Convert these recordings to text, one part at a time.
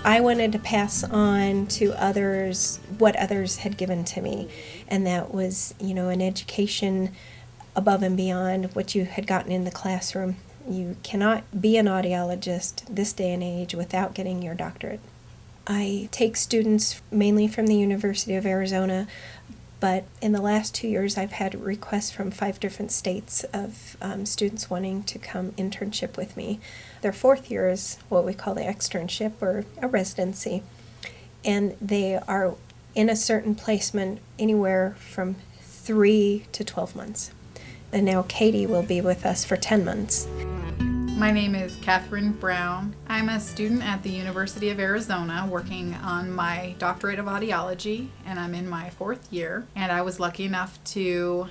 I wanted to pass on to others what others had given to me, and that was, an education above and beyond what you had gotten in the classroom. You cannot be an audiologist this day and age without getting your doctorate. I take students mainly from the University of Arizona, but in the last 2 years I've had requests from 5 different states of students wanting to come internship with me. Their 4th year is what we call the externship, or a residency, and they are in a certain placement anywhere from 3 to 12 months. And now Katie will be with us for 10 months. My name is Catherine Brown. I'm a student at the University of Arizona working on my doctorate of audiology, and I'm in my 4th year. And I was lucky enough to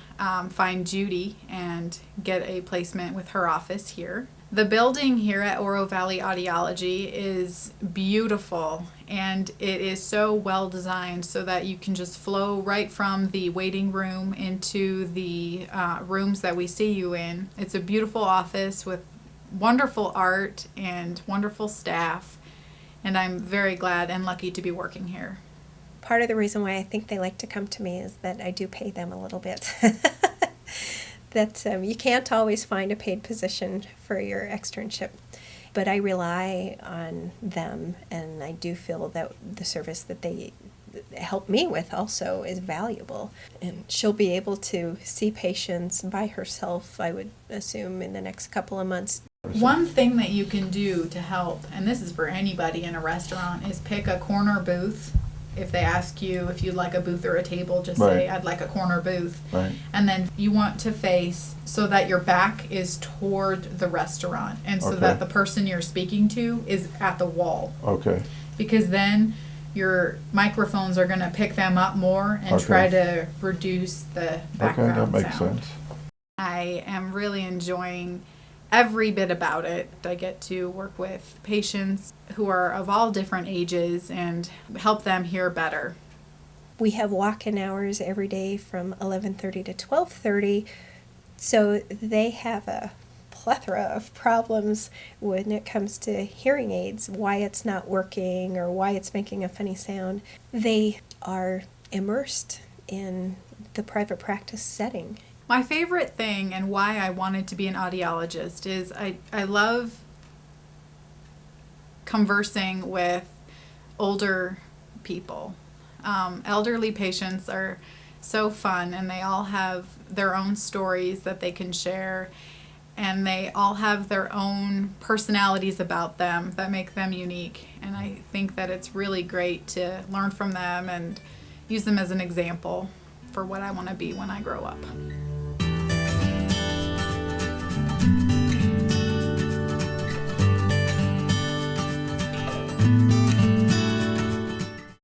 find Judy and get a placement with her office here. The building here at Oro Valley Audiology is beautiful, and it is so well designed so that you can just flow right from the waiting room into the rooms that we see you in. It's a beautiful office with wonderful art and wonderful staff, and I'm very glad and lucky to be working here. Part of the reason why I think they like to come to me is that I do pay them a little bit. That you can't always find a paid position for your externship, but I rely on them, and I do feel that the service that they help me with also is valuable. And she'll be able to see patients by herself, I would assume, in the next couple of months. One thing that you can do to help, and this is for anybody in a restaurant, is pick a corner booth. If they ask you if you'd like a booth or a table, just say, I'd like a corner booth. Right. And then you want to face so that your back is toward the restaurant, and so that the person you're speaking to is at the wall. Okay. Because then your microphones are going to pick them up more and try to reduce the background sound. Okay, that makes sense. I am really enjoying every bit about it. I get to work with patients who are of all different ages and help them hear better. We have walk-in hours every day from 11:30 to 12:30, so they have a plethora of problems when it comes to hearing aids, why it's not working or why it's making a funny sound. They are immersed in the private practice setting. My favorite thing and why I wanted to be an audiologist is I love conversing with older people. Elderly patients are so fun, and they all have their own stories that they can share, and they all have their own personalities about them that make them unique. And I think that it's really great to learn from them and use them as an example for what I want to be when I grow up.